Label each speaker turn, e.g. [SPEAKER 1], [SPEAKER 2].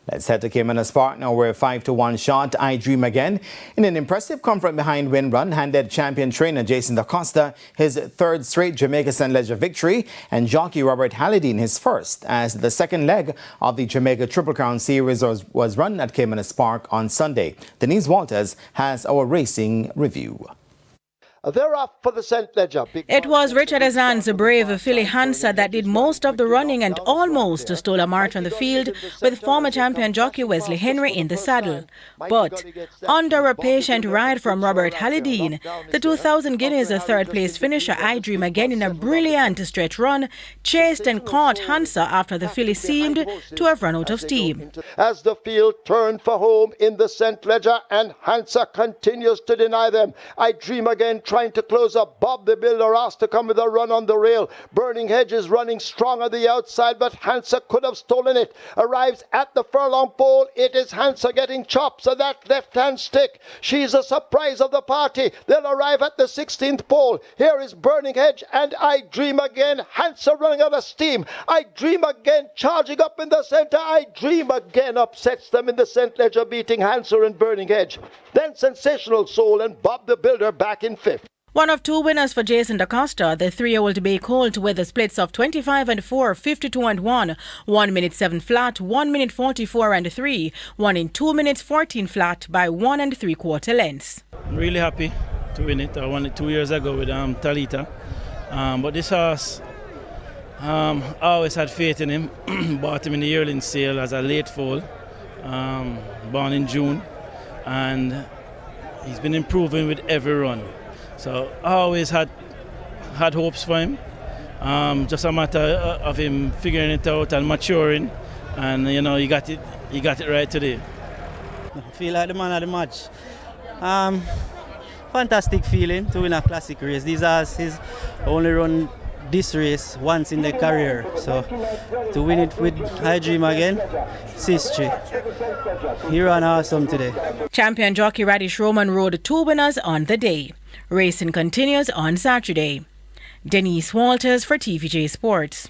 [SPEAKER 1] Let's head to Caymanas Park now, where 5-1 shot I Dream Again in an impressive comfort behind win run handed champion trainer Jason Da Costa his third straight Jamaica St. Leger victory and jockey Robert Hallidine his first, as the second leg of the Jamaica Triple Crown Series was run at Caymanas Park on Sunday. Denise Walters has our racing review.
[SPEAKER 2] They're off for the St. Leger.
[SPEAKER 3] It was Richard Azan's brave filly Hansa that did most of the running and almost stole a march on the field, with former champion jockey Wesley Henry in the saddle. But under a patient ride from Robert Hallidine, the 2,000 Guineas third-place finisher I Dream Again in a brilliant stretch run chased and caught Hansa after the filly seemed to have run out of steam.
[SPEAKER 2] As the field turned for home in the St. Leger, and Hansa continues to deny them. I Dream Again trying to close up. Bob the Builder asked to come with a run on the rail. Burning Hedges running strong on the outside, but Hansa could have stolen it. Arrives at the furlong pole. It is Hansa getting chops of that left-hand stick. She's a surprise of the party. They'll arrive at the 16th pole. Here is Burning Hedge and I Dream Again. Hansa running out of steam. I Dream Again charging up in the centre. I Dream Again upsets them in the St. Leger, beating Hansa and Burning Hedge. Then Sensational Soul and Bob the Builder back in fifth.
[SPEAKER 3] One of two winners for Jason Da Costa, the 3-year-old bay colt with the splits of 25 and 4, 52 and 1, 1 minute 7 flat, 1 minute 44 and 3, 1 in 2 minutes 14 flat by 1 3/4 lengths.
[SPEAKER 4] I'm really happy to win it. I won it 2 years ago with Talita. But this horse, I always had faith in him. Bought him in the yearling sale as a late foal, born in June. And he's been improving with every run. So I always had hopes for him. Just a matter of him figuring it out and maturing, and you know he got it right today.
[SPEAKER 5] I feel like the man of the match. Fantastic feeling to win a classic race. These horses only run this race once in their career, so to win it with I Dream Again, it's history. He ran awesome today.
[SPEAKER 3] Champion jockey Radish Roman rode 2 winners on the day. Racing continues on Saturday. Denise Walters for TVJ Sports.